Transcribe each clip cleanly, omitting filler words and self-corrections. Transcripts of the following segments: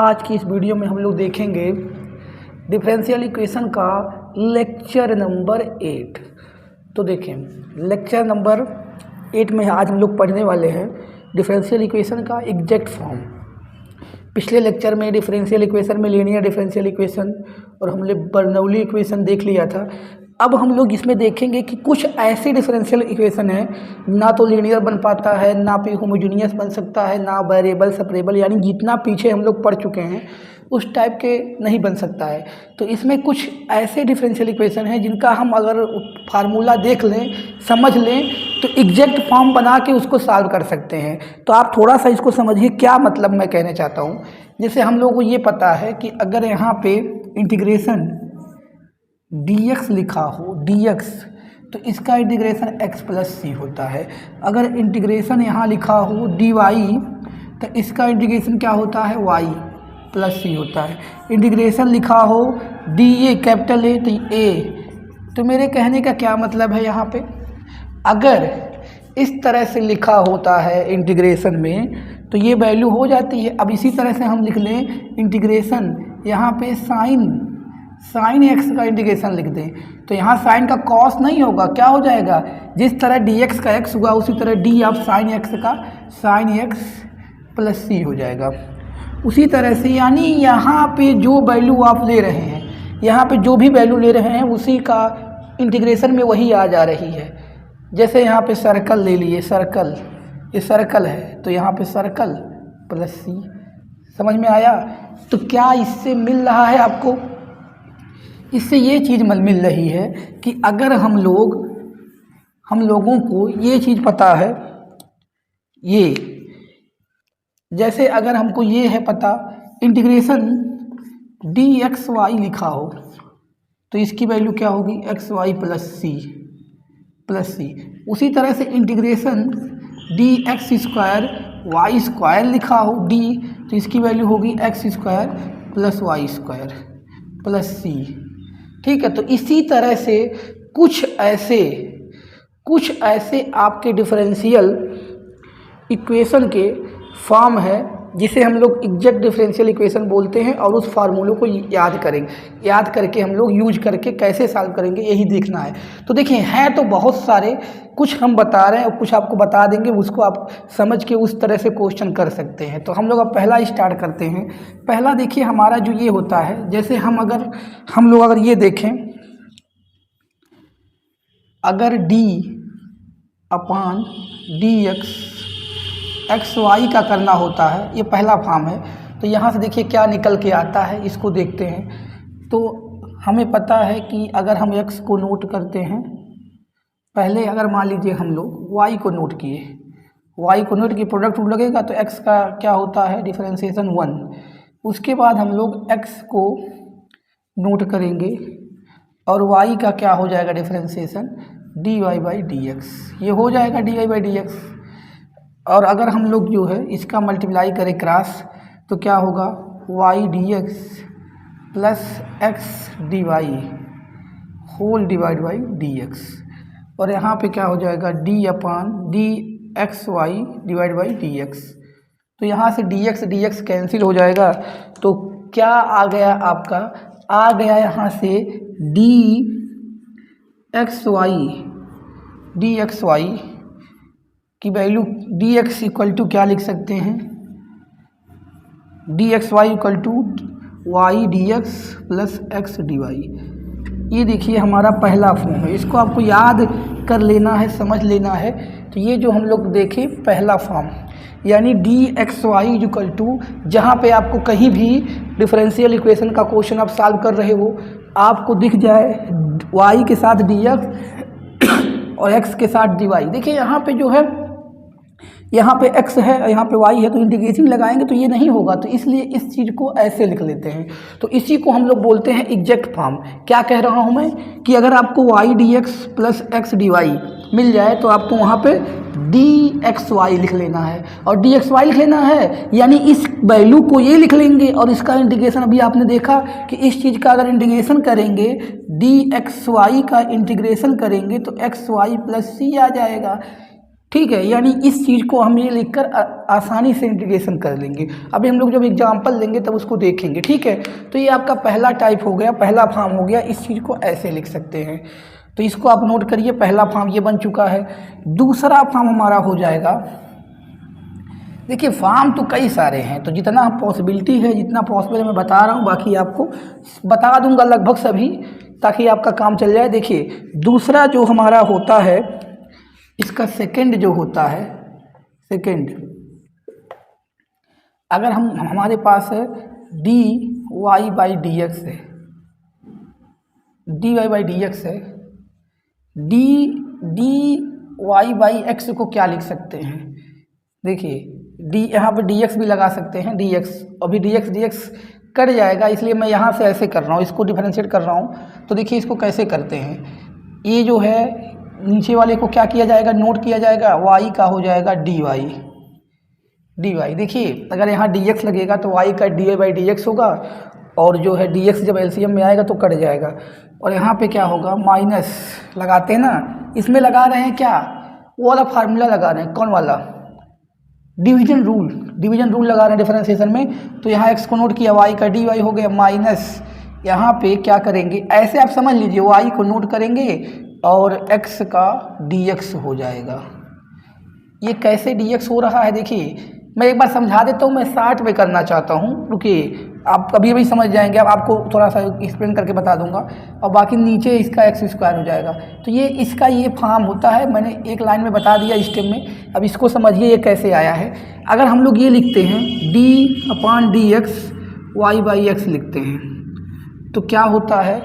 आज की इस वीडियो में हम लोग देखेंगे डिफरेंशियल इक्वेशन का लेक्चर नंबर 8। तो देखें, लेक्चर नंबर 8 में आज हम लोग पढ़ने वाले हैं डिफरेंशियल इक्वेशन का एग्जैक्ट फॉर्म। पिछले लेक्चर में डिफरेंशियल इक्वेशन में लीनियर डिफरेंशियल इक्वेशन और हमने बर्नौली इक्वेशन देख लिया था। अब हम लोग इसमें देखेंगे कि कुछ ऐसे डिफरेंशियल इक्वेशन है ना तो लीनियर बन पाता है, ना भी होमोजीनियस बन सकता है, ना वेरिएबल सेपरेबल, यानी जितना पीछे हम लोग पढ़ चुके हैं उस टाइप के नहीं बन सकता है। तो इसमें कुछ ऐसे डिफरेंशियल इक्वेशन हैं जिनका हम अगर फार्मूला देख लें, समझ लें, तो एग्जैक्ट फॉर्म बना के उसको सॉल्व कर सकते हैं। तो आप थोड़ा सा इसको समझिए क्या मतलब मैं कहना चाहता हूँ। जैसे हम लोगों को ये पता है कि अगर यहाँ पे इंटीग्रेशन dx लिखा हो, dx, तो इसका इंटीग्रेशन x प्लस सी होता है। अगर इंटीग्रेशन यहाँ लिखा हो dy, तो इसका इंटीग्रेशन क्या होता है, y प्लस सी होता है। इंटीग्रेशन लिखा हो dA कैपिटल A, तो a। तो मेरे कहने का क्या मतलब है, यहाँ पे अगर इस तरह से लिखा होता है इंटीग्रेशन में तो ये वैल्यू हो जाती है। अब इसी तरह से हम लिख लें इंटीग्रेशन, यहाँ पे साइन एक्स का इंटीग्रेशन लिख दें, तो यहाँ साइन का कॉस नहीं होगा, क्या हो जाएगा, जिस तरह dx का x हुआ उसी तरह d ऑफ साइन एक्स का साइन एक्स प्लस सी हो जाएगा। उसी तरह से यानी यहाँ पे जो वैल्यू आप ले रहे हैं, यहाँ पे जो भी वैल्यू ले रहे हैं उसी का इंटीग्रेशन में वही आ जा रही है। जैसे यहाँ पे सर्कल ले लिए, सर्कल, ये सर्कल है तो यहाँ पे सर्कल प्लस सी, समझ में आया। तो क्या इससे मिल रहा है आपको, इससे ये चीज़ मिल रही है कि अगर हम लोगों को ये चीज़ पता है, ये जैसे अगर हमको ये है पता इंटीग्रेशन dxy लिखा हो तो इसकी वैल्यू क्या होगी, xy प्लस सी। उसी तरह से integration dx square y square लिखा हो d, तो इसकी वैल्यू होगी x square plus y square plus c. ठीक है, तो इसी तरह से कुछ ऐसे आपके डिफरेंशियल इक्वेशन के फॉर्म है जिसे हम लोग एग्जैक्ट डिफरेंशियल इक्वेशन बोलते हैं, और उस फार्मूलों को याद करके हम लोग यूज करके कैसे सॉल्व करेंगे यही देखना है। तो देखिए, हैं तो बहुत सारे, कुछ हम बता रहे हैं और कुछ आपको बता देंगे, उसको आप समझ के उस तरह से क्वेश्चन कर सकते हैं। तो हम लोग अब पहला स्टार्ट करते हैं। पहला देखिए हमारा जो ये होता है, जैसे हम लोग अगर ये देखें, अगर d अपान dx xy का करना होता है, ये पहला फॉर्म है। तो यहाँ से देखिए क्या निकल के आता है, इसको देखते हैं। तो हमें पता है कि अगर हम x को नोट करते हैं, पहले अगर मान लीजिए हम लोग y को नोट किए, प्रोडक्ट रूल लगेगा तो x का क्या होता है, डिफरेंशिएशन 1। उसके बाद हम लोग x को नोट करेंगे और y का क्या हो जाएगा, डिफरेंशिएशन dy बाई dx, ये हो जाएगा dy बाई dx। और अगर हम लोग जो है इसका मल्टीप्लाई करें क्रॉस, तो क्या होगा, y dx plus x dy whole divide by dx, और यहाँ पे क्या हो जाएगा d upon dxy divide by dx। तो यहाँ से dx कैंसिल हो जाएगा, तो क्या आ गया आपका, आ गया यहाँ से dxy की वैल्यू, dx इक्वल टू क्या लिख सकते हैं, dxy equal to y dx plus x dy। ये देखिए हमारा पहला फॉर्म है, इसको आपको याद कर लेना है, समझ लेना है। तो ये जो हम लोग देखें पहला फॉर्म, यानी dxy इक्वल टू, जहाँ पे आपको कहीं भी डिफरेंशियल इक्वेशन का क्वेश्चन आप सॉल्व कर रहे हो, आपको दिख जाए y के साथ dx और x के साथ dy। देखिए यहाँ पे जो है, यहाँ पे x है, यहाँ पे y है, तो इंटीग्रेशन लगाएंगे तो ये नहीं होगा, तो इसलिए इस चीज़ को ऐसे लिख लेते हैं। तो इसी को हम लोग बोलते हैं एग्जैक्ट फॉर्म। क्या कह रहा हूँ मैं, कि अगर आपको y dx plus x dy मिल जाए तो आपको वहाँ पे dxy लिख लेना है, और dxy लिख लेना है यानी इस वैल्यू को ये लिख लेंगे, और इसका इंटीग्रेशन अभी आपने देखा कि इस चीज़ का अगर इंटीग्रेशन करेंगे, dxy का इंटीग्रेशन करेंगे तो xy प्लस सी आ जाएगा। ठीक है, यानी इस चीज़ को हम ये लिखकर आसानी से इंटीग्रेशन कर लेंगे। अभी हम लोग जब एग्जाम्पल लेंगे तब उसको देखेंगे। ठीक है, तो ये आपका पहला टाइप हो गया, पहला फॉर्म हो गया। इस चीज़ को ऐसे लिख सकते हैं, तो इसको आप नोट करिए, पहला फॉर्म ये बन चुका है। दूसरा फॉर्म हमारा हो जाएगा, देखिए फॉर्म तो कई सारे हैं, तो जितना पॉसिबिलिटी है, जितना पॉसिबल है मैं बता रहा हूँ, बाकी आपको बता दूंगा लगभग सभी, ताकि आपका काम चल जाए। देखिए दूसरा जो हमारा होता है, इसका सेकंड जो होता है, सेकंड अगर हमारे पास है d y by d x है, d y by d x है, डी वाई बाई एक्स को क्या लिख सकते हैं, देखिए डी, यहाँ पे डी एक्स भी लगा सकते हैं, डी एक्स, अभी डी एक्स कट जाएगा, इसलिए मैं यहाँ से ऐसे कर रहा हूँ, इसको डिफरेंशिएट कर रहा हूँ। तो देखिए इसको कैसे करते हैं, ये जो है नीचे वाले को क्या किया जाएगा, नोट किया जाएगा, y का हो जाएगा dy, देखिए अगर यहाँ dx लगेगा तो y का dy बाई dx होगा, और जो है dx जब एलसीएम में आएगा तो कट जाएगा, और यहाँ पे क्या होगा, माइनस लगाते हैं ना, इसमें लगा रहे हैं क्या, वो वाला फार्मूला लगा रहे हैं, कौन वाला, डिवीजन रूल लगा रहे हैं डिफरेंशिएशन में। तो यहाँ x को नोट किया, y का dy हो गया, माइनस यहाँ पे क्या करेंगे, ऐसे आप समझ लीजिए, y को नोट करेंगे और x का dx हो जाएगा। ये कैसे dx हो रहा है, देखिए मैं एक बार समझा देता हूँ, मैं शार्ट में करना चाहता हूँ, रुकिए आप कभी भी समझ जाएंगे, अब आपको थोड़ा सा एक्सप्लेन करके बता दूंगा, और बाकी नीचे इसका एक्स स्क्वायर हो जाएगा। तो ये इसका ये फॉर्म होता है, मैंने एक लाइन में बता दिया स्टेप में। अब इसको समझिए ये कैसे आया है। अगर हम लोग ये लिखते हैं d/dx y/x लिखते हैं, तो क्या होता है,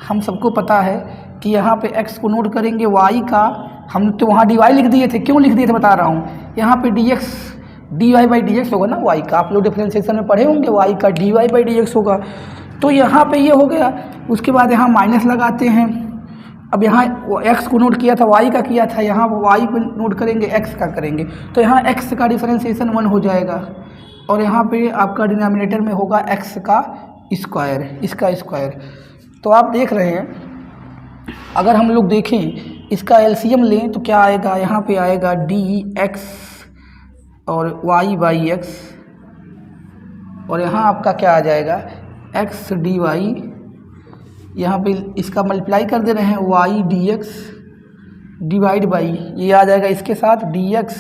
हम सबको पता है कि यहाँ पे x को नोट करेंगे, y का हम तो वहाँ dy लिख दिए थे, क्यों लिख दिए थे बता रहा हूँ, यहाँ पे dx dy बाई dx होगा ना, y का, आप लोग डिफरेंशिएशन में पढ़े होंगे, y का dy बाई dx होगा। तो यहाँ पे ये हो गया, उसके बाद यहाँ माइनस लगाते हैं। अब यहाँ x को नोट किया था, y का किया था, यहाँ y को नोट करेंगे, x का करेंगे, तो यहाँ x का डिफरेंशिएशन 1 हो जाएगा, और यहाँ पे आपका डिनोमिनेटर में होगा x का स्क्वायर, इसका स्क्वायर। तो आप देख रहे हैं, अगर हम लोग देखें इसका एलसीएम लें तो क्या आएगा, यहाँ पे आएगा dx और y बाई एक्स, और यहाँ आपका क्या आ जाएगा, x dy, यहाँ पे इसका मल्टीप्लाई कर दे रहे हैं, y dx डिवाइड बाई, ये आ जाएगा इसके साथ dx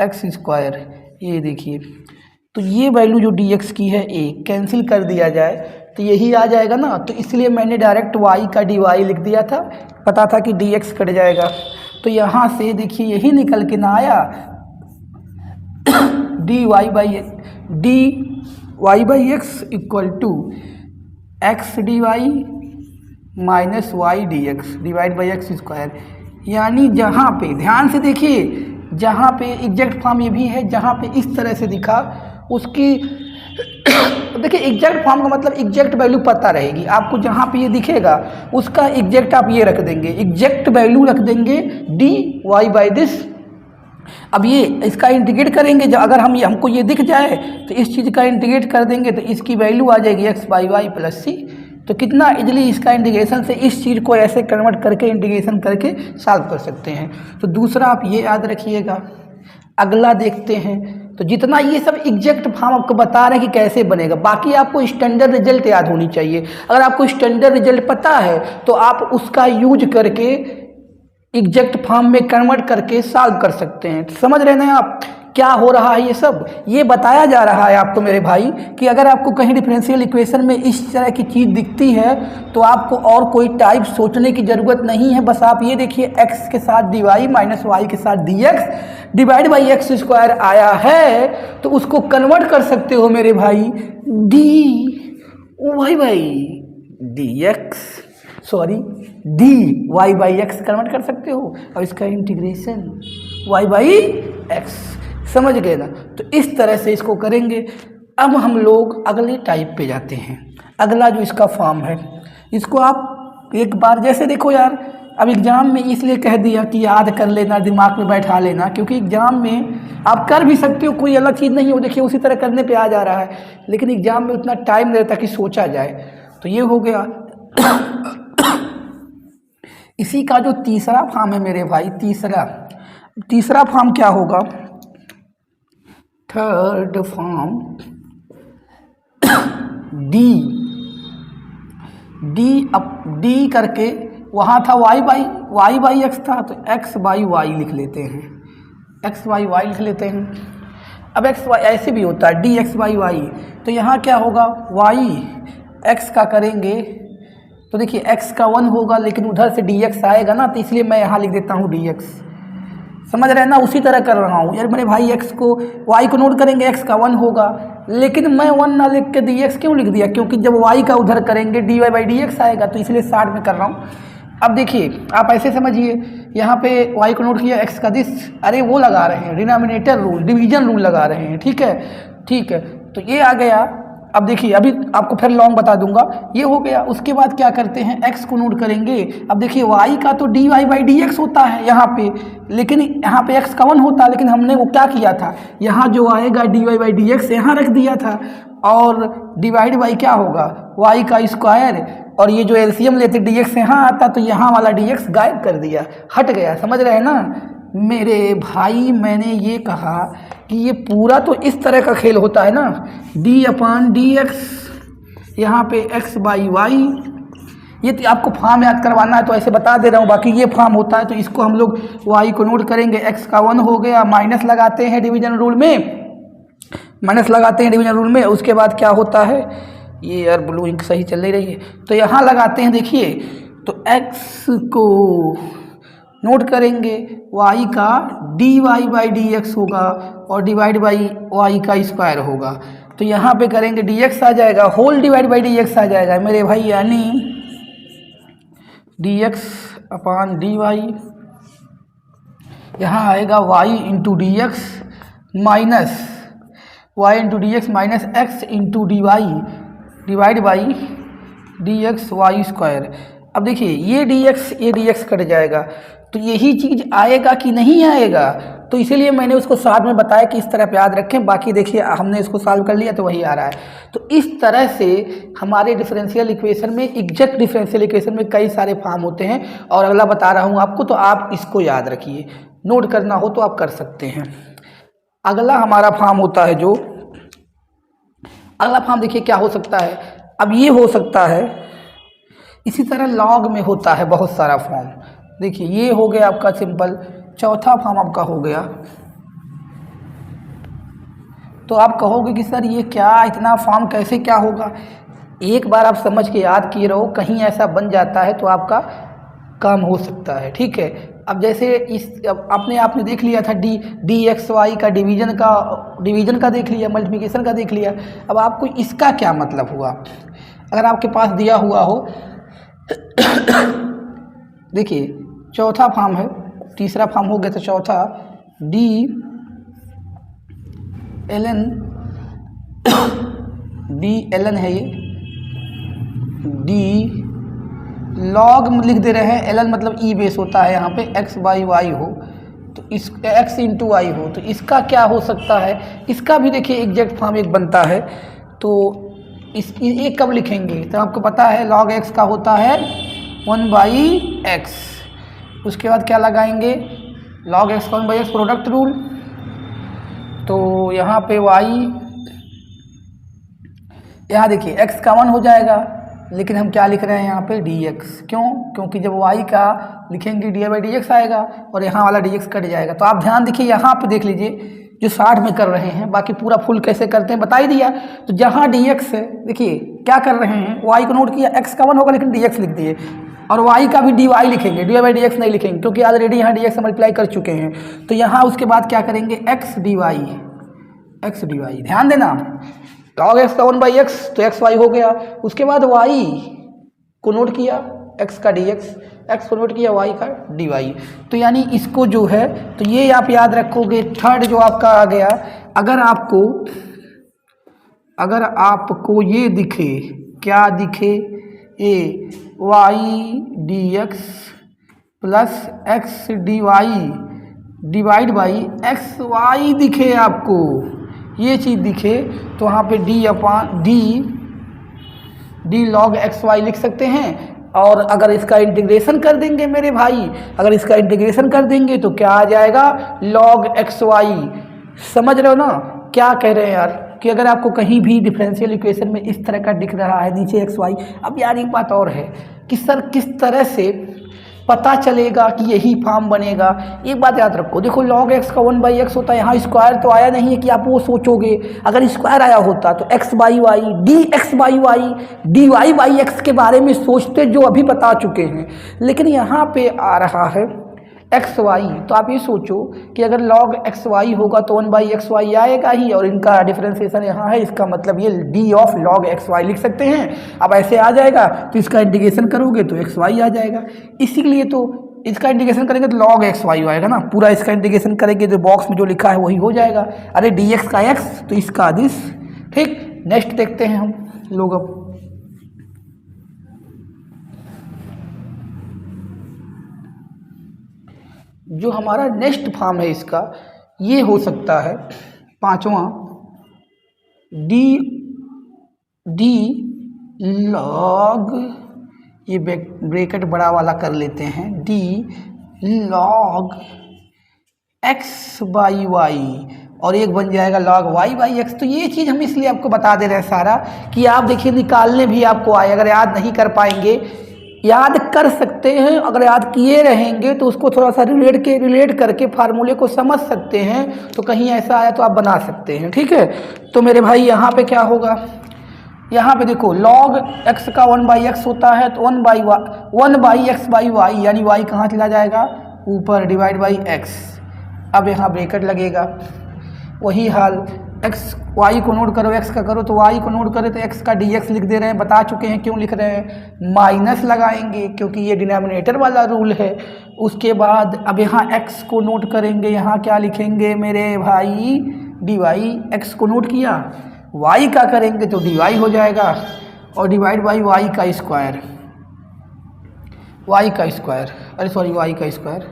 x स्क्वायर। ये देखिए, तो ये वैल्यू जो dx की है a कैंसिल कर दिया जाए तो यही आ जाएगा ना, तो इसलिए मैंने डायरेक्ट y का dy लिख दिया था, पता था कि dx कट जाएगा। तो यहाँ से देखिए यही निकल के ना आया, dy by x equal to x d y minus y d x divide by x square. यानी जहाँ पे ध्यान से देखिए, जहाँ पे एग्जैक्ट फॉर्म ये भी है, जहाँ पे इस तरह से दिखा उसकी देखिए एग्जैक्ट फॉर्म का मतलब एग्जैक्ट वैल्यू पता रहेगी आपको, जहाँ पे ये दिखेगा उसका एग्जैक्ट आप ये रख देंगे, एग्जैक्ट वैल्यू रख देंगे डी वाई बाई दिस। अब ये इसका इंटीग्रेट करेंगे, जब अगर हमको ये दिख जाए तो इस चीज़ का इंटीग्रेट कर देंगे तो इसकी वैल्यू आ जाएगी एक्स बाई वाई प्लस सी। तो कितना इजली इसका इंटीग्रेशन से इस चीज़ को ऐसे कन्वर्ट करके इंटीग्रेशन करके सॉल्व कर सकते हैं। तो दूसरा आप ये याद रखिएगा। अगला देखते हैं, तो जितना ये सब एग्जैक्ट फॉर्म आपको बता रहे हैं कि कैसे बनेगा, बाकी आपको स्टैंडर्ड रिजल्ट याद होनी चाहिए। अगर आपको स्टैंडर्ड रिजल्ट पता है तो आप उसका यूज करके एग्जैक्ट फॉर्म में कन्वर्ट करके सॉल्व कर सकते हैं। समझ रहे हैं आप क्या हो रहा है, ये सब ये बताया जा रहा है आपको मेरे भाई कि अगर आपको कहीं डिफरेंशियल इक्वेशन में इस तरह की चीज़ दिखती है तो आपको और कोई टाइप सोचने की ज़रूरत नहीं है। बस आप ये देखिए x के साथ dy माइनस y के साथ dx divide by x square आया है, तो उसको कन्वर्ट कर सकते हो मेरे भाई dy by dx, sorry d y by x convert कर सकते हो, और इसका इंटीग्रेशन y बाई एक्स। समझ गए ना? तो इस तरह से इसको करेंगे। अब हम लोग अगले टाइप पे जाते हैं। अगला जो इसका फॉर्म है, इसको आप एक बार जैसे देखो यार, अब एग्ज़ाम में इसलिए कह दिया कि याद कर लेना, दिमाग में बैठा लेना, क्योंकि एग्ज़ाम में आप कर भी सकते हो, कोई अलग चीज़ नहीं हो, देखिए उसी तरह करने पे आ जा रहा है, लेकिन एग्ज़ाम में उतना टाइम नहीं रहता कि सोचा जाए। तो ये हो गया। इसी का जो तीसरा फॉर्म है मेरे भाई, तीसरा, तीसरा फॉर्म क्या होगा, थर्ड फॉर्म डी करके वहाँ था वाई बाई एक्स था, तो एक्स बाई वाई लिख लेते हैं, एक्स बाई वाई लिख लेते हैं। अब एक्स वाई ऐसे भी होता है डी एक्स बाई वाई, तो यहाँ क्या होगा वाई एक्स का करेंगे तो देखिए एक्स का 1 होगा, लेकिन उधर से डी एक्स आएगा ना, तो इसलिए मैं यहाँ लिख देता हूँ डी एक्स। समझ रहे हैं ना, उसी तरह कर रहा हूँ यार मेरे भाई। एक्स को वाई को नोट करेंगे, एक्स का 1 होगा, लेकिन मैं 1 ना लिख के डी एक्स क्यों लिख दिया, क्योंकि जब वाई का उधर करेंगे d y by d x आएगा, तो इसलिए 60 में कर रहा हूँ। अब देखिए आप ऐसे समझिए, यहाँ पे वाई को नोट किया, एक्स का दिस, अरे वो लगा रहे हैं डिनोमिनेटर रूल, डिवीजन रूल लगा रहे हैं, ठीक है। तो ये आ गया। अब देखिए अभी आपको फिर लॉन्ग बता दूंगा, ये हो गया। उसके बाद क्या करते हैं, एक्स को नोट करेंगे। अब देखिए वाई का तो d y by d x होता है यहाँ पे, लेकिन यहाँ पे एक्स का 1 होता है, लेकिन हमने वो क्या किया था, यहाँ जो आएगा d y by d x यहाँ रख दिया था, और डिवाइड बाई क्या होगा वाई का स्क्वायर, और ये जो एलसीएम लेते डी एक्स यहाँ आता, तो यहाँ वाला डी एक्स गायब कर दिया, हट गया। समझ रहे हैं ना मेरे भाई, मैंने ये कहा कि ये पूरा तो इस तरह का खेल होता है ना, डी अपान डी एक्स, यहाँ पे एक्स बाई वाई। ये तो आपको फॉर्म याद करवाना है तो ऐसे बता दे रहा हूँ, बाकी ये फॉर्म होता है। तो इसको हम लोग वाई को नोट करेंगे, एक्स का 1 हो गया, माइनस लगाते हैं डिवीजन रूल में, उसके बाद क्या होता है, ये यार ब्लू इंक सही चल नहीं रही है, तो यहाँ लगाते हैं। देखिए तो एक्स को नोट करेंगे, वाई का d y by d x होगा, और डिवाइड बाई वाई का स्क्वायर होगा, तो यहाँ पे करेंगे डी एक्स आ जाएगा, whole divide by d x आ जाएगा मेरे भाई, यानी d x upon d y, यहाँ आएगा y into d x minus y into d x minus x into d y divide by d x y square. अब देखिए ये डी एक्स कट जाएगा, तो यही चीज़ आएगा कि नहीं आएगा, तो इसीलिए मैंने उसको साथ में बताया कि इस तरह पे याद रखें। बाकी देखिए हमने इसको सॉल्व कर लिया तो वही आ रहा है। तो इस तरह से हमारे डिफरेंशियल इक्वेशन में, एग्जैक्ट डिफरेंशियल इक्वेशन में कई सारे फॉर्म होते हैं, और अगला बता रहा हूँ आपको, तो आप इसको याद रखिए, नोट करना हो तो आप कर सकते हैं। अगला हमारा फॉर्म होता है जो, अगला फॉर्म देखिए क्या हो सकता है। अब ये हो सकता है इसी तरह लॉग में होता है बहुत सारा फॉर्म। देखिए ये हो गया आपका सिंपल, चौथा फॉर्म आपका हो गया। तो आप कहोगे कि सर ये क्या, इतना फॉर्म कैसे क्या होगा, एक बार आप समझ के याद किए रहो, कहीं ऐसा बन जाता है तो आपका काम हो सकता है, ठीक है। अब जैसे इस आपने देख लिया था डी एक्स वाई का डिवीजन का देख लिया, मल्टीप्लिकेशन का देख लिया। अब आपको इसका क्या मतलब हुआ, अगर आपके पास दिया हुआ हो देखिए चौथा फॉर्म है, तीसरा फॉर्म हो गया, तो चौथा डी एल एन है, ये डी लॉग लिख दे रहे हैं, एल एन मतलब ई बेस होता है, यहाँ पे एक्स बाई वाई हो, तो इस एक्स इंटू वाई हो, तो इसका क्या हो सकता है, इसका भी देखिए एग्जैक्ट फॉर्म एक बनता है। तो ये कब लिखेंगे, तो आपको पता है लॉग एक्स का होता है 1 बाई एक्स, उसके बाद क्या लगाएंगे, लॉग एक्स का 1 बाई एक्स प्रोडक्ट रूल। तो यहाँ पे वाई, यहाँ देखिए एक्स का 1 हो जाएगा, लेकिन हम क्या लिख रहे हैं यहाँ पे डी एक्स, क्यों, क्योंकि जब वाई का लिखेंगे डी बाई डी एक्स आएगा, और यहाँ वाला डी एक्स कट जाएगा। तो आप ध्यान देखिए यहाँ पे देख लीजिए जो 60 में कर रहे हैं, बाकी पूरा फुल कैसे करते हैं बता ही दिया। तो जहाँ डी एक्स है, देखिए क्या कर रहे हैं, वाई को नोट किया, एक्स का 1 होगा लेकिन डी एक्स लिख दिए, और वाई का भी डी वाई लिखेंगे, डी बाई डी एक्स नहीं लिखेंगे, क्योंकि ऑलरेडी यहाँ डी एक्स मल्टीप्लाई कर चुके हैं। तो यहाँ उसके बाद क्या करेंगे, एक्स डी वाई, ध्यान देना, लॉग एक्स का 1 बाई एक्स, तो एक्स वाई हो गया। उसके बाद वाई को नोट किया, एक्स का डी एक्स, एक्स को नोट किया, वाई का डी वाई। तो यानी इसको जो है, तो ये आप याद रखोगे। थर्ड जो आपका आ गया, अगर आपको ये दिखे, क्या दिखे, a y d x plus x d y divide by x y दिखे, आपको ये चीज़ दिखे, तो वहाँ पे डी लॉग एक्स वाई लिख सकते हैं। और अगर इसका इंटीग्रेशन कर देंगे मेरे भाई, अगर इसका इंटीग्रेशन कर देंगे तो क्या आ जाएगा, log xy। समझ रहे हो ना क्या कह रहे हैं यार, कि अगर आपको कहीं भी डिफरेंशियल इक्वेशन में इस तरह का दिख रहा है नीचे xy। अब यार एक बात और है कि सर किस तरह से पता चलेगा कि यही फॉर्म बनेगा। एक बात याद रखो, देखो log x का 1/x होता है, यहाँ स्क्वायर तो आया नहीं है कि आप वो सोचोगे। अगर स्क्वायर आया होता तो x/y dx/y dy/x के बारे में सोचते, जो अभी बता चुके हैं। लेकिन यहाँ पे आ रहा है xy, तो आप ये सोचो कि अगर log xy होगा तो 1/xy आएगा ही, और इनका डिफरेंशिएशन यहाँ है, इसका मतलब ये d ऑफ log xy लिख सकते हैं। अब ऐसे आ जाएगा तो इसका इंटीग्रेशन करोगे तो xy आ जाएगा, इसीलिए तो इसका इंटीग्रेशन करेंगे तो log xy आएगा ना, पूरा इसका इंटीग्रेशन करेंगे तो बॉक्स में जो लिखा है वही हो जाएगा। अरे dx का x तो इसका दिस। ठीक, नेक्स्ट देखते हैं हम लोग। अब जो हमारा नेक्स्ट फॉर्म है इसका, ये हो सकता है पांचवा डी लॉग, ये ब्रैकेट बड़ा वाला कर लेते हैं, डी लॉग x/y, और एक बन जाएगा log y/x। तो ये चीज़ हम इसलिए आपको बता दे रहे हैं सारा, कि आप देखिए निकालने भी आपको आए। अगर याद नहीं कर पाएंगे, याद कर सकते हैं, अगर याद किए रहेंगे तो उसको थोड़ा सा रिलेट करके फार्मूले को समझ सकते हैं, तो कहीं ऐसा आया तो आप बना सकते हैं। ठीक है, तो मेरे भाई यहाँ पे क्या होगा, यहाँ पे देखो log x का 1/x होता है तो 1/x/y, यानी y कहाँ चला जाएगा, ऊपर, डिवाइड बाई x। अब यहाँ ब्रैकेट लगेगा, वही हाल x y को नोट करो, x का करो तो y को नोट करें तो x का dx लिख दे रहे हैं, बता चुके हैं क्यों लिख रहे हैं, माइनस लगाएंगे क्योंकि ये डिनोमिनेटर वाला रूल है। उसके बाद अब यहाँ x को नोट करेंगे, यहाँ क्या लिखेंगे मेरे भाई, dy। x को नोट किया, y का करेंगे तो dy हो जाएगा, और डिवाइड बाई y का स्क्वायर, अरे सॉरी y का स्क्वायर।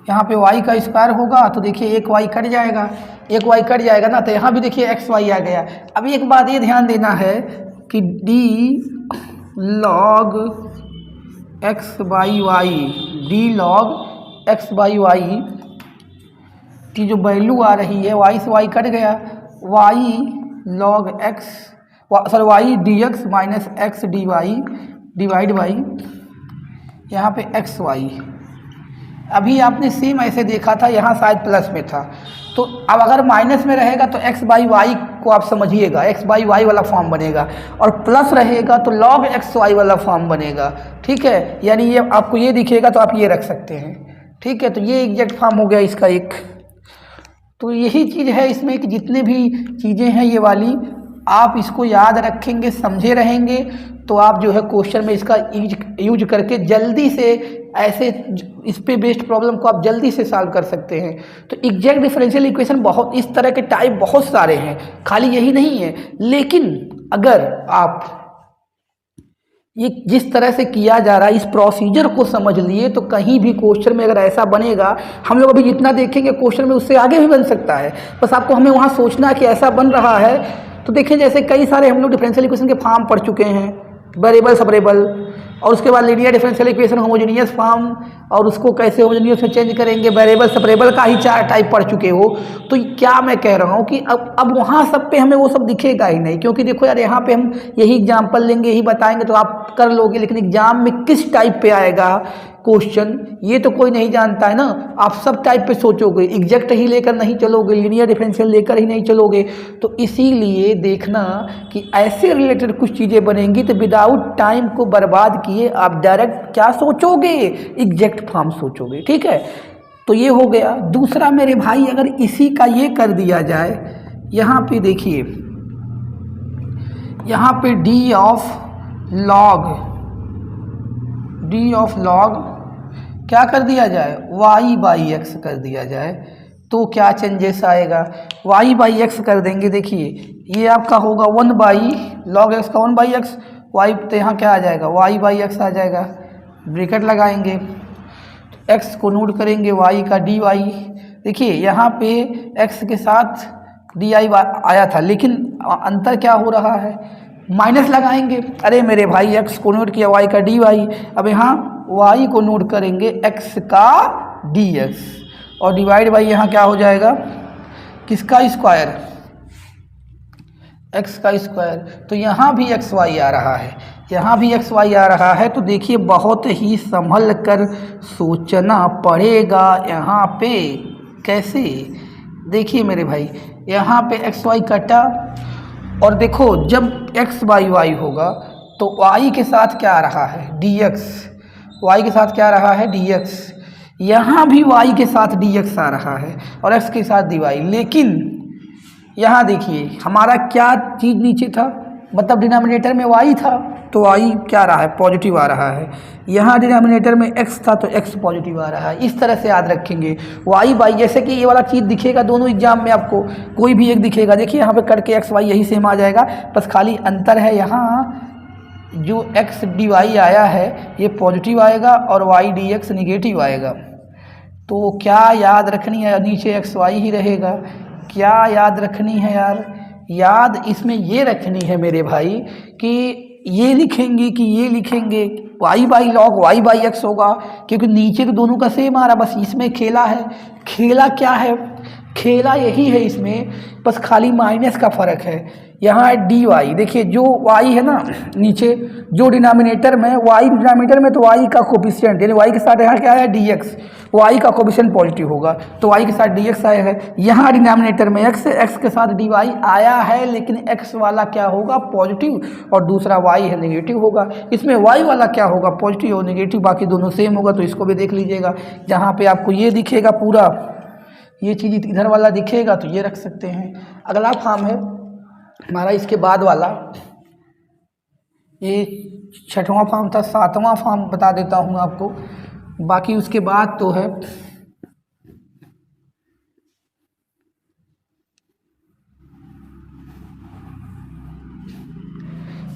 यहाँ पे y का स्क्वायर होगा तो देखिए एक y कट जाएगा, एक y कट जाएगा ना, तो यहाँ भी देखिए xy आ गया। अब एक बात ये ध्यान देना है कि d log x/y की जो वैल्यू आ रही है, y से y कट गया, y log x sorry y dx minus x dy divide by यहाँ पे xy। अभी आपने सेम ऐसे देखा था, यहाँ शायद प्लस में था, तो अब अगर माइनस में रहेगा तो x/y को आप समझिएगा, x/y वाला फॉर्म बनेगा, और प्लस रहेगा तो log xy वाला फॉर्म बनेगा। ठीक है, यानी ये आपको ये दिखेगा तो आप ये रख सकते हैं। ठीक है, तो ये एग्जैक्ट फॉर्म हो गया इसका एक। तो यही चीज़ है इसमें कि जितने भी चीज़ें हैं ये वाली, आप इसको याद रखेंगे, समझे रहेंगे, तो आप जो है क्वेश्चन में इसका यूज करके जल्दी से ऐसे इस पे बेस्ड प्रॉब्लम को आप जल्दी से सॉल्व कर सकते हैं। तो एग्जैक्ट डिफरेंशियल इक्वेशन बहुत इस तरह के टाइप बहुत सारे हैं, खाली यही नहीं है। लेकिन अगर आप ये जिस तरह से किया जा रहा है इस प्रोसीजर को समझ लिए, तो कहीं भी क्वेश्चन में अगर ऐसा बनेगा, हम लोग अभी जितना देखेंगे क्वेश्चन में उससे आगे भी बन सकता है, बस आपको हमें वहाँ सोचना है कि ऐसा बन रहा है। तो देखिए जैसे कई सारे हम लोग डिफरेंशियल इक्वेशन के फॉर्म पढ़ चुके हैं, वेरिएबल सेपरेबल, और उसके बाद linear differential equation homogeneous form, और उसको कैसे होमोजेनियस में चेंज करेंगे, वेरिएबल सेपरेबल का ही 4 टाइप पढ़ चुके हो। तो क्या मैं कह रहा हूँ कि अब वहाँ सब पे हमें वो सब दिखेगा ही नहीं, क्योंकि देखो यार यहाँ पे हम यही एग्जाम्पल लेंगे, यही बताएंगे तो आप कर लोगे, लेकिन एग्जाम में किस टाइप पे आएगा क्वेश्चन ये तो कोई नहीं जानता है ना। आप सब टाइप पे सोचोगे, एग्जैक्ट ही लेकर नहीं चलोगे, लीनियर डिफरेंशियल लेकर ही नहीं चलोगे। तो इसीलिए देखना कि ऐसे रिलेटेड कुछ चीज़ें बनेंगी तो विदाउट टाइम को बर्बाद किए आप डायरेक्ट क्या सोचोगे, एग्जैक्ट फॉर्म सोचोगे। ठीक है, तो ये हो गया। दूसरा मेरे भाई, अगर इसी का ये कर दिया जाए, यहाँ पे देखिए, यहाँ पे डी ऑफ लॉग क्या कर दिया जाए, y/x कर दिया जाए, तो क्या चेंजेस आएगा, y/x कर देंगे। देखिए ये आपका होगा 1/log x का 1/x, y तो यहाँ क्या आ जाएगा, y/x आ जाएगा, ब्रैकेट लगाएंगे, x को नोट करेंगे, y का dy। देखिए यहाँ पे x के साथ dy आया था, लेकिन अंतर क्या हो रहा है, माइनस लगाएंगे, अरे मेरे भाई x को नोट किया y का dy, अब यहाँ y को नोट करेंगे x का dx, और डिवाइड बाई यहाँ क्या हो जाएगा, किसका स्क्वायर, x का स्क्वायर। तो यहाँ भी एक्स वाई आ रहा है, यहाँ भी एक्स वाई आ रहा है। तो देखिए बहुत ही संभल कर सोचना पड़ेगा यहाँ पे। कैसे, देखिए मेरे भाई, यहाँ पे एक्स वाई कटा, और देखो जब एक्स बाई वाई होगा तो y के साथ क्या आ रहा है, dx, y के साथ क्या आ रहा है, dx, यहाँ भी y के साथ dx आ रहा है और x के साथ dy। लेकिन यहाँ देखिए हमारा क्या चीज़ नीचे था, मतलब डिनोमिनेटर में y था तो y क्या आ रहा है, पॉजिटिव आ रहा है। यहाँ डिनोमिनेटर में x था तो x पॉजिटिव आ रहा है। इस तरह से याद रखेंगे y बाई, जैसे कि ये वाला चीज़ दिखेगा दोनों एग्जाम में, आपको कोई भी एक दिखेगा, देखिए यहाँ पे करके x y यही सेम आ जाएगा, बस खाली अंतर है यहाँ जो x dy आया है ये पॉजिटिव आएगा और y dx निगेटिव आएगा। तो क्या याद रखनी है, नीचे x y ही रहेगा। क्या याद रखनी है यार, याद इसमें ये रखनी है मेरे भाई कि ये लिखेंगे कि ये लिखेंगे y by log y by x होगा, क्योंकि नीचे तो दोनों का सेम आ रहा, बस इसमें खेला है। खेला क्या है, खेला यही है इसमें, बस खाली माइनस का फ़र्क है। यहाँ है डी वाई, देखिए जो y है ना नीचे, जो डिनोमिनेटर में y, डिनोमिनेटर में तो y का कोफिशिएंट, यानी y के साथ यहाँ क्या है dx, y का कोफिशिएंट पॉजिटिव होगा तो y के साथ dx आया है। यहाँ डिनोमिनेटर में x के साथ dy आया है, लेकिन x वाला क्या होगा, पॉजिटिव, और दूसरा y है नेगेटिव होगा। इसमें y वाला क्या होगा, पॉजिटिव और नेगेटिव, बाकी दोनों सेम होगा। तो इसको भी देख लीजिएगा, जहाँ पे आपको ये दिखेगा पूरा, ये चीज़ इधर वाला दिखेगा तो ये रख सकते हैं। अगला फॉर्म है हमारा इसके बाद वाला, ये 6वां फॉर्म था, 7वां फॉर्म बता देता हूँ आपको, बाकी उसके बाद तो है।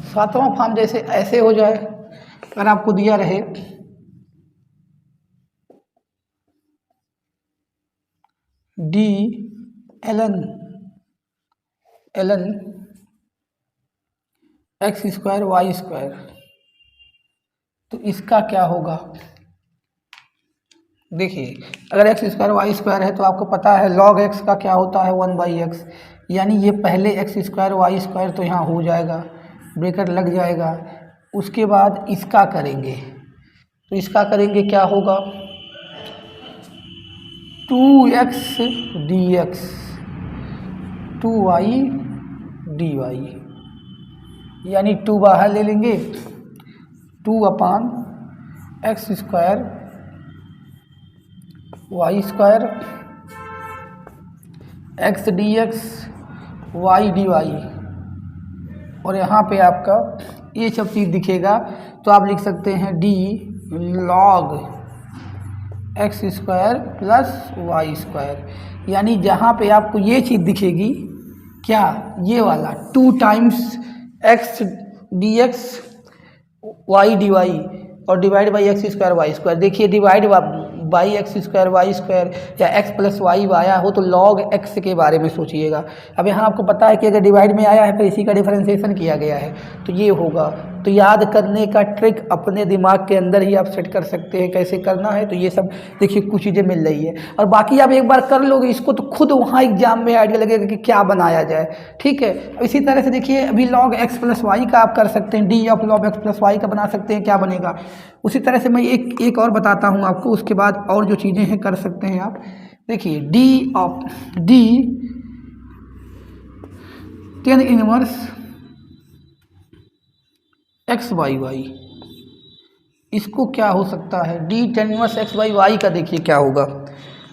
सातवां फॉर्म जैसे ऐसे हो जाए, अगर आपको दिया रहे डी एलन एक्स स्क्वायर वाई स्क्वायर, तो इसका क्या होगा। देखिए अगर एक्स स्क्वायर वाई स्क्वायर है तो आपको पता है लॉग एक्स का क्या होता है, 1/x, यानी ये पहले एक्स स्क्वायर वाई स्क्वायर तो यहाँ हो जाएगा, ब्रैकेट लग जाएगा। उसके बाद इसका करेंगे, तो इसका करेंगे क्या होगा, 2x dx 2y dy, यानी 2 बाहर ले लेंगे, 2/x square y square x dx y dy, और यहाँ पे आपका ये सब चीज़ दिखेगा तो आप लिख सकते हैं d log x square plus y square, यानी जहाँ पे आपको ये चीज़ दिखेगी क्या, ये वाला 2 times x dx y dy और divide by x square y square. देखिए divide by x square y square या एक्स प्लस वाई आया हो तो लॉग एक्स के बारे में सोचिएगा। अब यहाँ आपको पता है कि अगर डिवाइड में आया है फिर इसी का डिफरेंशिएशन किया गया है तो ये होगा। तो याद करने का ट्रिक अपने दिमाग के अंदर ही आप सेट कर सकते हैं कैसे करना है। तो ये सब देखिए कुछ चीज़ें मिल रही है और बाकी आप एक बार कर लोगे इसको तो खुद वहाँ एग्जाम में आइडिया लगेगा कि क्या बनाया जाए। ठीक है, इसी तरह से देखिए अभी लॉग एक्स प्लस वाई का आप कर सकते हैं, d of log x plus y का बना सकते हैं, क्या बनेगा। उसी तरह से मैं एक और बताता हूँ आपको, उसके बाद और जो चीज़ें हैं कर सकते हैं आप। देखिए d of d tan inverse x by y, इसको क्या हो सकता है, d tan inverse x by y का देखिए क्या होगा।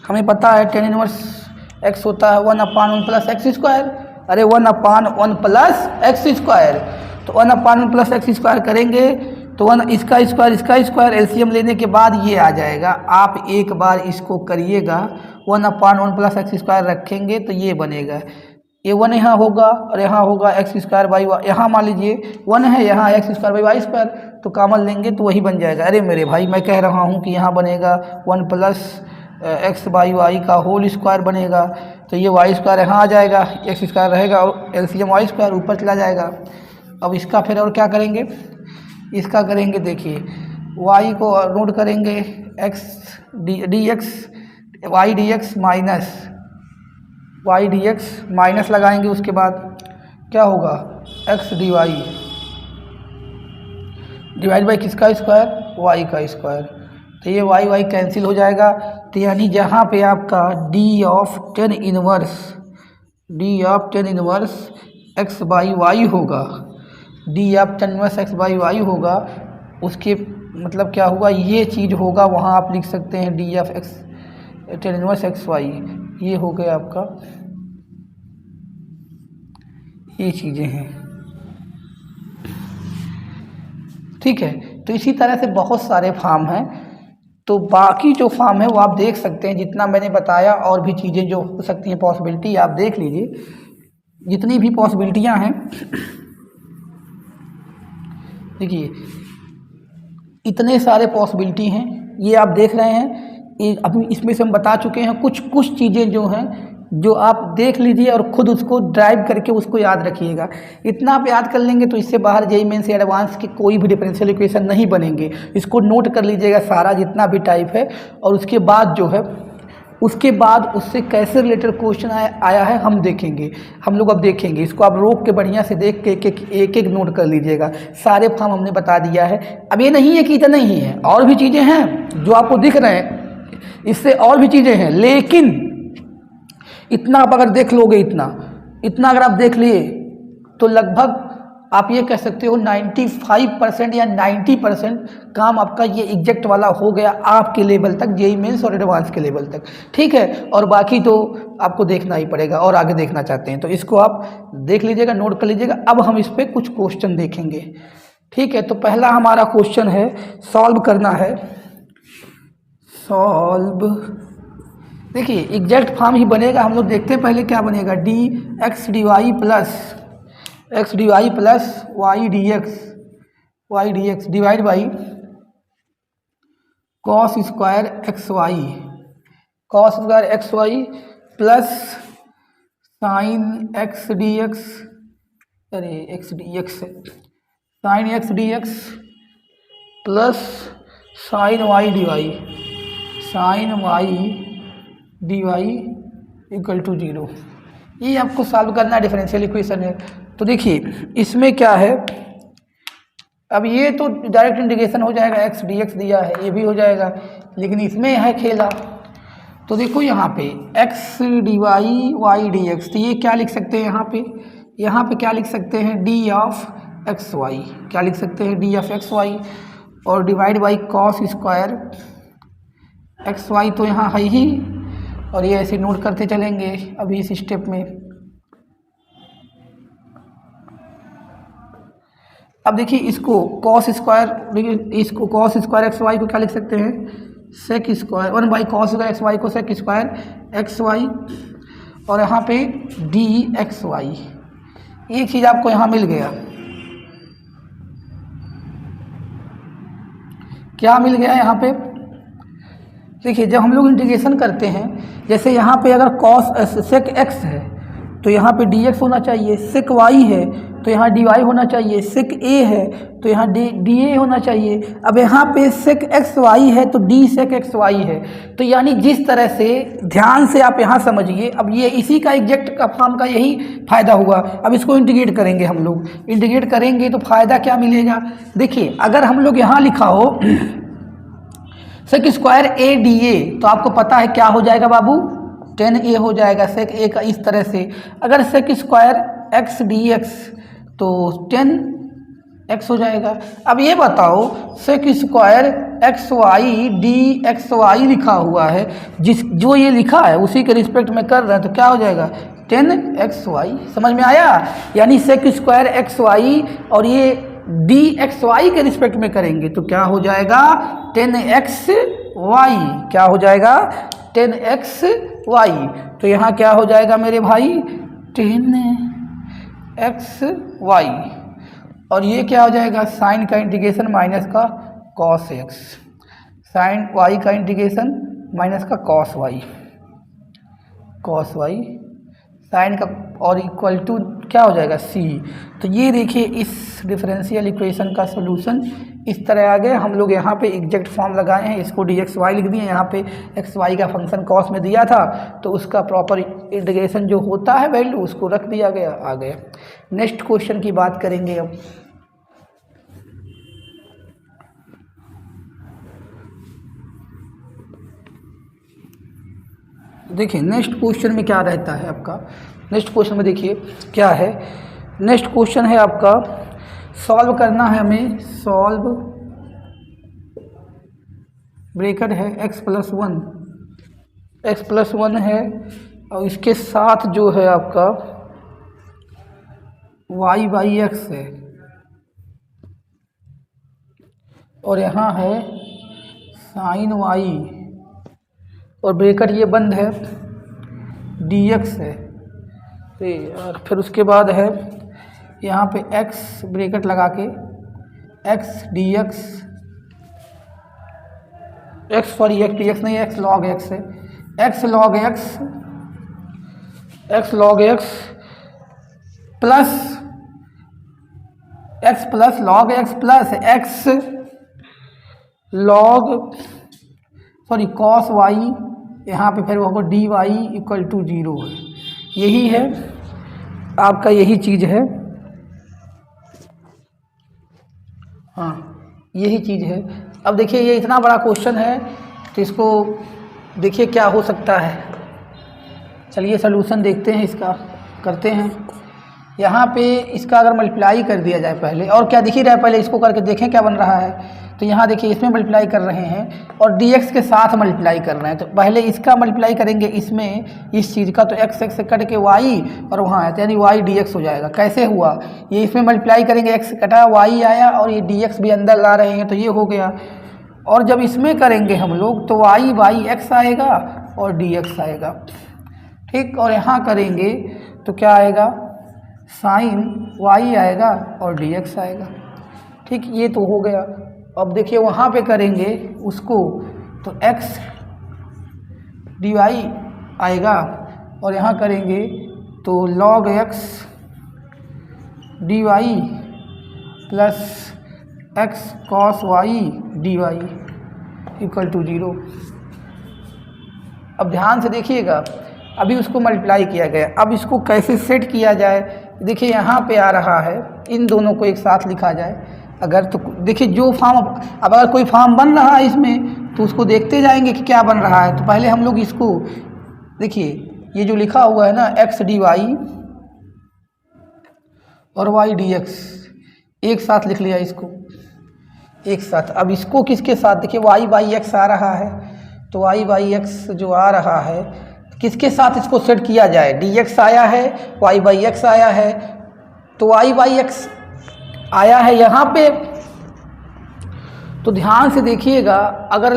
हमें पता है टेन इनवर्स एक्स होता है 1/1 प्लस एक्स स्क्वायर, अरे 1/1 प्लस एक्स स्क्वायर, तो 1/1 प्लस एक्स स्क्वायर करेंगे तो 1 इसका स्क्वायर एलसीएम लेने के बाद ये आ जाएगा। आप एक बार इसको करिएगा, 1/1 प्लस एक्स स्क्वायर रखेंगे तो ये बनेगा, ये 1 यहाँ होगा और यहाँ होगा एक्स स्क्वायर बाई वाई, यहाँ मान लीजिए 1 है, यहाँ x square by y square, तो कॉमन लेंगे तो वही बन जाएगा। अरे मेरे भाई मैं कह रहा हूँ कि यहाँ बनेगा 1 प्लस एक्स बाई वाई का होल स्क्वायर बनेगा, तो ये वाई स्क्वायर यहाँ आ जाएगा, एक्स स्क्वायर रहेगा और एलसीएम वाई स्क्वायर ऊपर चला जाएगा। अब इसका फिर और क्या करेंगे, इसका करेंगे, देखिए y को नोट करेंगे x d x y d x minus लगाएंगे, उसके बाद क्या होगा x d y divide by किसका स्क्वायर, y का स्क्वायर। तो ये y कैंसिल हो जाएगा। तो यानी जहाँ पे आपका d of tan inverse x by y होगा, d of tan inverse x by y होगा, उसके मतलब क्या हुआ, ये चीज़ होगा, वहाँ आप लिख सकते हैं d of x tan inverse x y, ये हो गया आपका, ये चीज़ें हैं, ठीक है। तो इसी तरह से बहुत सारे फॉर्म हैं, तो बाकी जो फॉर्म है वो आप देख सकते हैं, जितना मैंने बताया, और भी चीज़ें जो हो सकती हैं पॉसिबिलिटी आप देख लीजिए, जितनी भी पॉसिबिलिटियां हैं। देखिए इतने सारे पॉसिबिलिटी हैं, ये आप देख रहे हैं, ये अभी इसमें से हम बता चुके हैं। कुछ चीज़ें जो हैं जो आप देख लीजिए और ख़ुद उसको ड्राइव करके उसको याद रखिएगा। इतना आप याद कर लेंगे तो इससे बाहर जेईई मेंस या एडवांस के कोई भी डिफरेंशियल इक्वेशन नहीं बनेंगे। इसको नोट कर लीजिएगा सारा जितना भी टाइप है, और उसके बाद जो है उसके बाद उससे कैसे रिलेटेड क्वेश्चन आया है हम देखेंगे, हम लोग अब देखेंगे। इसको आप रोक के बढ़िया से देख के एक एक नोट कर लीजिएगा। सारे फॉर्म हमने बता दिया है। अब ये नहीं है कि इतना ही है, और भी चीज़ें हैं जो आपको दिख रहे हैं, इससे और भी चीज़ें हैं, लेकिन इतना आप अगर देख लोगे, इतना अगर आप देख लिए तो लगभग आप ये कह सकते हो 95% या 90% काम आपका ये एग्जैक्ट वाला हो गया आपके लेवल तक, जेईई मेंस और एडवांस के लेवल तक, ठीक है। और बाकी तो आपको देखना ही पड़ेगा, और आगे देखना चाहते हैं तो इसको आप देख लीजिएगा, नोट कर लीजिएगा। अब हम इस पर कुछ क्वेश्चन देखेंगे, ठीक है। तो पहला हमारा क्वेश्चन है, सॉल्व करना है, सॉल्व। देखिए एग्जैक्ट फॉर्म ही बनेगा, हम लोग देखते हैं पहले क्या बनेगा, d x d y plus y d x divide by cos square x y plus sine x d x, अरे x d x sine x d x plus sine y d y equal to 0। ये आपको solve करना है, differential equation है। तो देखिए इसमें क्या है, अब ये तो डायरेक्ट इंटीग्रेशन हो जाएगा, एक्स डी एक्स दिया है, ये भी हो जाएगा, लेकिन इसमें है खेला। तो देखो यहाँ पे x d y d x, तो ये क्या लिख सकते हैं यहाँ पे क्या लिख सकते हैं, डी ऑफ एक्स वाई, क्या लिख सकते हैं, डी ऑफ एक्स वाई, और divide by cos square x y, तो यहाँ है ही, और ये ऐसे नोट करते चलेंगे अभी इस स्टेप में। अब देखिए इसको कॉस स्क्वायर एक्स वाई को क्या लिख सकते हैं, sec square 1 by cos square x y को सेक स्क्वायर एक्स वाई, और यहाँ पे डी एक्स वाई। एक चीज़ आपको यहाँ मिल गया, क्या मिल गया यहाँ पे, देखिए जब हम लोग इंटीग्रेशन करते हैं, जैसे यहाँ पे अगर कॉस सेक एक्स है तो यहाँ पे डी एक्स होना चाहिए, सेक वाई है तो यहाँ डी वाई होना चाहिए, सेक ए है तो यहाँ डी ए होना चाहिए। अब यहाँ पे सेक एक्स वाई है तो डी सेक एक्स वाई है। तो यानी जिस तरह से, ध्यान से आप यहाँ समझिए, अब ये इसी का एग्जैक्ट का फॉर्म का यही फ़ायदा हुआ। अब इसको इंटीग्रेट करेंगे, हम लोग इंटीग्रेट करेंगे तो फ़ायदा क्या मिलेगा, देखिए अगर हम लोग यहाँ लिखा हो sec square A D A, तो आपको पता है क्या हो जाएगा बाबू, 10a हो जाएगा सेक ए का। इस तरह से अगर sec square x d x तो 10x हो जाएगा। अब ये बताओ sec square x y d x y लिखा हुआ है, जो ये लिखा है उसी के रिस्पेक्ट में कर रहे हैं, तो क्या हो जाएगा 10xy। समझ में आया, यानी सेक स्क्वायर एक्स वाई और ये डी एक्स वाई के रिस्पेक्ट में करेंगे तो क्या हो जाएगा 10xy, क्या हो जाएगा 10xy। तो यहाँ क्या हो जाएगा मेरे भाई 10xy, और ये क्या हो जाएगा साइन का इंटीग्रेशन माइनस का कॉस एक्स, साइन वाई का इंटीग्रेशन माइनस का कॉस वाई साइन का, और इक्वल टू क्या हो जाएगा सी। तो ये देखिए इस डिफरेंशियल इक्वेशन का सोल्यूशन इस तरह आ गया। हम लोग यहाँ पे एग्जैक्ट फॉर्म लगाए हैं, इसको dxy लिख दिए, यहाँ पे xy का फंक्शन कॉस में दिया था तो उसका प्रॉपर इंटीग्रेशन जो होता है वैल्यू उसको रख दिया गया, आ गया। नेक्स्ट क्वेश्चन की बात करेंगे अब। देखिए नेक्स्ट क्वेश्चन में क्या रहता है आपका, नेक्स्ट क्वेश्चन में देखिए क्या है। नेक्स्ट क्वेश्चन है आपका सॉल्व करना है हमें, सॉल्व ब्रैकेट है x+1 है और इसके साथ जो है आपका y/x है और यहाँ है sin y और ब्रैकेट ये बंद है, dx है। और फिर उसके बाद है यहाँ पे x ब्रैकेट लगा के x dx, x dx नहीं, x log x है, x log x plus log x plus x log cos y, यहाँ पे फिर होगा dy = 0 है। यही है आपका, यही चीज़ है, हाँ यही चीज़ है। अब देखिए ये इतना बड़ा क्वेश्चन है तो इसको देखिए क्या हो सकता है। चलिए सलूशन देखते हैं, इसका करते हैं। यहाँ पे इसका अगर मल्टीप्लाई कर दिया जाए पहले, और क्या दिख ही रहा है, पहले इसको करके देखें क्या बन रहा है। तो यहाँ देखिए इसमें मल्टीप्लाई कर रहे हैं और dx के साथ मल्टीप्लाई कर रहे हैं, तो पहले इसका मल्टीप्लाई करेंगे इसमें, इस चीज़ का, तो x से कट के y और वहाँ है तो यानी y dx हो जाएगा। कैसे हुआ, ये इसमें मल्टीप्लाई करेंगे, x कटा y आया और ये dx भी अंदर ला रहे हैं तो ये हो गया। और जब इसमें करेंगे हम लोग तो y/x आएगा और dx आएगा, ठीक। और यहाँ करेंगे तो क्या आएगा, sin y आएगा और dx आएगा, ठीक। ये तो हो गया। अब देखिए वहाँ पे करेंगे उसको तो x dy आएगा और यहाँ करेंगे तो log x dy plus x cos y dy = 0। अब ध्यान से देखिएगा, अभी उसको मल्टीप्लाई किया गया, अब इसको कैसे सेट किया जाए। देखिए यहाँ पे आ रहा है, इन दोनों को एक साथ लिखा जाए अगर, तो देखिए जो फॉर्म, अब अगर कोई फॉर्म बन रहा है इसमें तो उसको देखते जाएंगे कि क्या बन रहा है। तो पहले हम लोग इसको देखिए, ये जो लिखा हुआ है ना x dy और y dx, एक साथ लिख लिया इसको एक साथ। अब इसको किसके साथ, देखिए y/x आ रहा है तो y/x जो आ रहा है किसके साथ इसको सेट किया जाए, dx आया है, y/x आया है, तो y/x आया है यहाँ पे। तो ध्यान से देखिएगा, अगर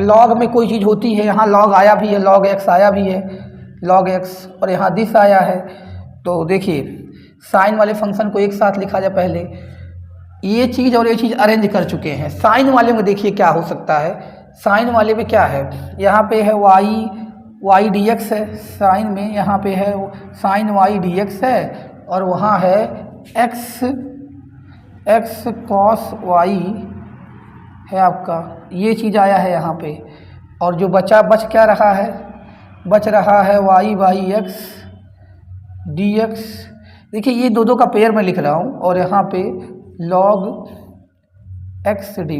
log में कोई चीज़ होती है, यहाँ log आया भी है, log x आया भी है, log x, और यहाँ दिस आया है, तो देखिए साइन वाले फंक्शन को एक साथ लिखा जाए। पहले ये चीज़ और ये चीज़ अरेंज कर चुके हैं। साइन वाले में देखिए क्या हो सकता है, साइन वाले में क्या है, यहाँ पे है y dx है, साइन में यहाँ पे है साइन y dx है और वहाँ है x cos y है आपका, ये चीज़ आया है यहाँ पे। और जो बच क्या रहा है, बच रहा है y/x dx। देखिए ये दो का पेयर में लिख रहा हूँ और यहाँ पे log x dy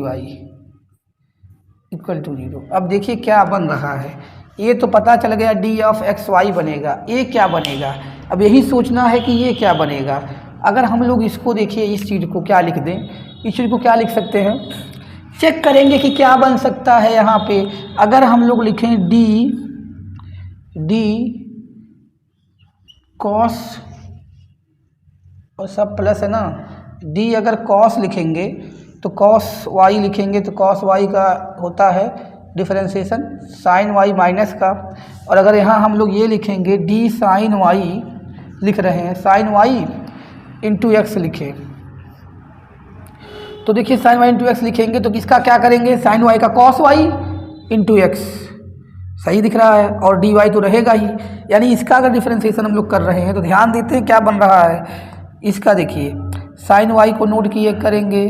= 0। अब देखिए क्या बन रहा है, ये तो पता चल गया d(x(y) बनेगा, ये क्या बनेगा। अब यही सोचना है कि ये क्या बनेगा। अगर हम लोग इसको देखिए, इस चीज़ को क्या लिख दें, इस चीज़ को क्या लिख सकते हैं, चेक करेंगे कि क्या बन सकता है। यहाँ पे अगर हम लोग लिखें d cos, और सब प्लस है ना, d अगर cos लिखेंगे तो cos y लिखेंगे तो cos y का होता है डिफरेंशिएशन sin y माइनस का। और अगर यहाँ हम लोग ये लिखेंगे d sin y लिख रहे हैं, sin y इंटू एक्स लिखें, तो देखिए sin y इंटू एक्स लिखेंगे तो किसका क्या करेंगे, sin y का cos y इंटू एक्स, सही दिख रहा है, और डी वाई तो रहेगा ही। यानी इसका अगर डिफ्रेंसिएशन हम लोग कर रहे हैं तो ध्यान देते हैं क्या बन रहा है इसका। देखिए साइन वाई को नोट किए करेंगे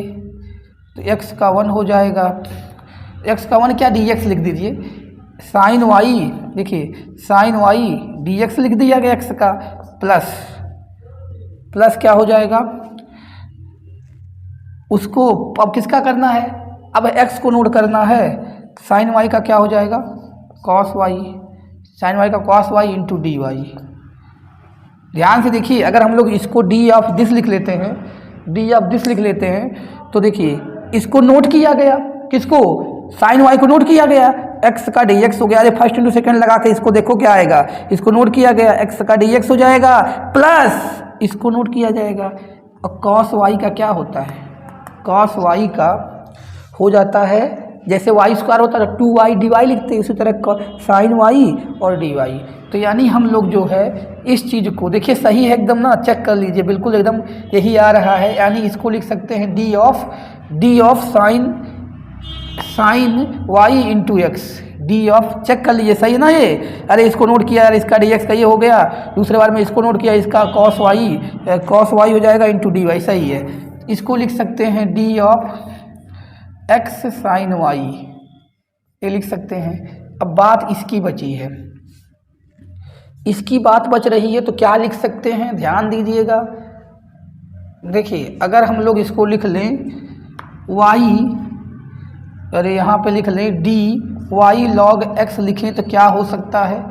तो एक्स का 1 हो जाएगा, एक्स का 1 क्या डी एक्स लिख दीजिए, साइन वाई, देखिए साइन वाई डी एक्स लिख दिया गया एक्स का, प्लस क्या हो जाएगा उसको अब किसका करना है, अब एक्स को नोट करना है, साइन वाई का क्या हो जाएगा कॉस वाई, साइन वाई का cos y into d y. ध्यान से देखिए अगर हम लोग इसको डी ऑफ दिस लिख लेते हैं, डी ऑफ दिस लिख लेते हैं तो देखिए इसको नोट किया गया, किसको, साइन वाई को नोट किया गया, एक्स का डी एक्स हो गया। अरे फर्स्ट इंटू सेकेंड लगा के इसको देखो क्या आएगा, इसको नोट किया गया एक्स का डी एक्स हो जाएगा, प्लस इसको नोट किया जाएगा, और कॉस वाई का क्या होता है, कॉस वाई का हो जाता है जैसे वाई स्क्वायर होता है 2y dy लिखते हैं, उसी तरह साइन वाई और dy। तो यानी हम लोग जो है इस चीज़ को देखिए सही है एकदम ना, चेक कर लीजिए बिल्कुल एकदम यही आ रहा है। यानी इसको लिख सकते हैं d of sine y into x, d of, check कर लीजिए सही है ना ये। अरे इसको नोट किया, अरे इसका डी एक्स का ये हो गया, दूसरे बार में इसको नोट किया, इसका कॉस वाई हो जाएगा इंटू डी वाई, सही है। इसको लिख सकते हैं d of x sine y, ये लिख सकते हैं। अब बात इसकी बची है, इसकी बात बच रही है तो क्या लिख सकते हैं, ध्यान दीजिएगा। देखिए अगर हम लोग इसको लिख लें वाई, अरे यहाँ पे लिख लें डी वाई लॉग एक्स लिखें तो क्या हो सकता है।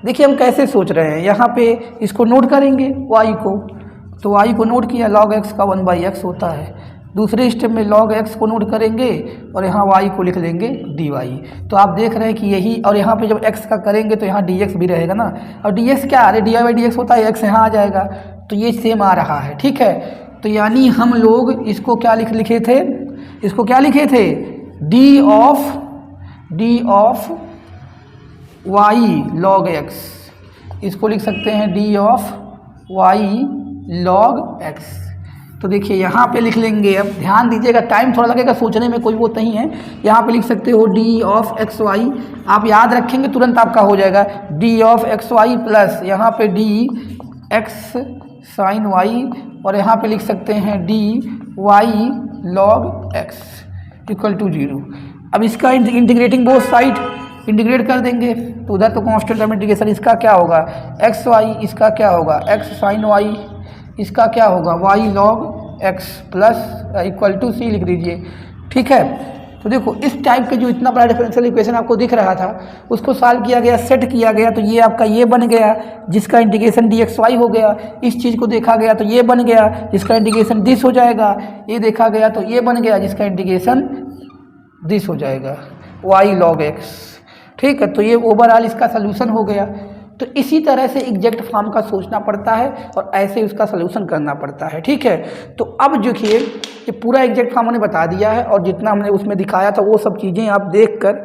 देखिए हम कैसे सोच रहे हैं, यहाँ पे इसको नोट करेंगे वाई को, तो वाई को नोट किया, लॉग एक्स का 1/x होता है। दूसरे स्टेप में log x को नोट करेंगे और यहाँ y को लिख लेंगे dy। तो आप देख रहे हैं कि यही, और यहाँ पे जब x का करेंगे तो यहाँ dx भी रहेगा ना, और dx क्या, अरे dy/dx होता है, x यहाँ आ जाएगा, तो ये सेम आ रहा है, ठीक है। तो यानी हम लोग इसको क्या लिखे थे, इसको क्या लिखे थे, D of y log x, इसको लिख सकते हैं d of y log x। तो देखिए यहाँ पे लिख लेंगे, अब ध्यान दीजिएगा, टाइम थोड़ा लगेगा सोचने में, कोई वो नहीं है। यहाँ पे लिख सकते हो डी ऑफ एक्स वाई, आप याद रखेंगे तुरंत आपका हो जाएगा, d of x y plus यहाँ पे डी एक्स साइन वाई, और यहाँ पे लिख सकते हैं d y log x equal to 0। अब इसका इंटीग्रेटिंग बोथ साइड इंटीग्रेट कर देंगे तो उधर तो कांस्टेंट ऑफ इंटीग्रेशन, इसका क्या होगा एक्स वाई, इसका क्या होगा एक्स साइन वाई, इसका क्या होगा y log x plus equal to c लिख दीजिए, ठीक है। तो देखो इस टाइप के जो इतना बड़ा डिफरेंशियल इक्वेशन आपको दिख रहा था उसको सॉल्व किया गया, सेट किया गया, तो ये आपका ये बन गया जिसका इंटीग्रेशन dxy हो गया। इस चीज़ को देखा गया तो ये बन गया जिसका इंटीग्रेशन दिस हो जाएगा, ये देखा गया तो ये बन गया जिसका इंटीग्रेशन दिस हो जाएगा y log x, ठीक है। तो ये ओवरऑल इसका सोल्यूशन हो गया। तो इसी तरह से एग्जैक्ट फॉर्म का सोचना पड़ता है और ऐसे उसका सलूशन करना पड़ता है, ठीक है। तो अब देखिए ये पूरा एग्जैक्ट फॉर्म हमने बता दिया है और जितना हमने उसमें दिखाया था वो सब चीज़ें आप देखकर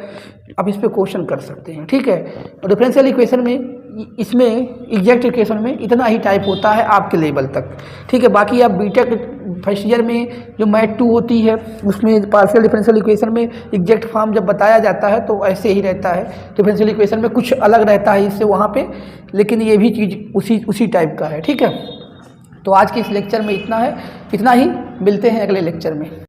अब इस पे क्वेश्चन कर सकते हैं, ठीक है। और डिफरेंशियल इक्वेशन में इसमें एग्जैक्ट इक्वेशन में इतना ही टाइप होता है आपके लेवल तक, ठीक है। बाकी आप बीटेक फर्स्ट ईयर में जो मैथ 2 होती है उसमें पार्शियल डिफरेंशियल इक्वेशन में एग्जैक्ट फॉर्म जब बताया जाता है तो ऐसे ही रहता है। डिफरेंशियल इक्वेशन में कुछ अलग रहता है इससे वहाँ पे, लेकिन ये भी चीज़ उसी टाइप का है, ठीक है। तो आज के इस लेक्चर में इतना ही, मिलते हैं अगले लेक्चर में।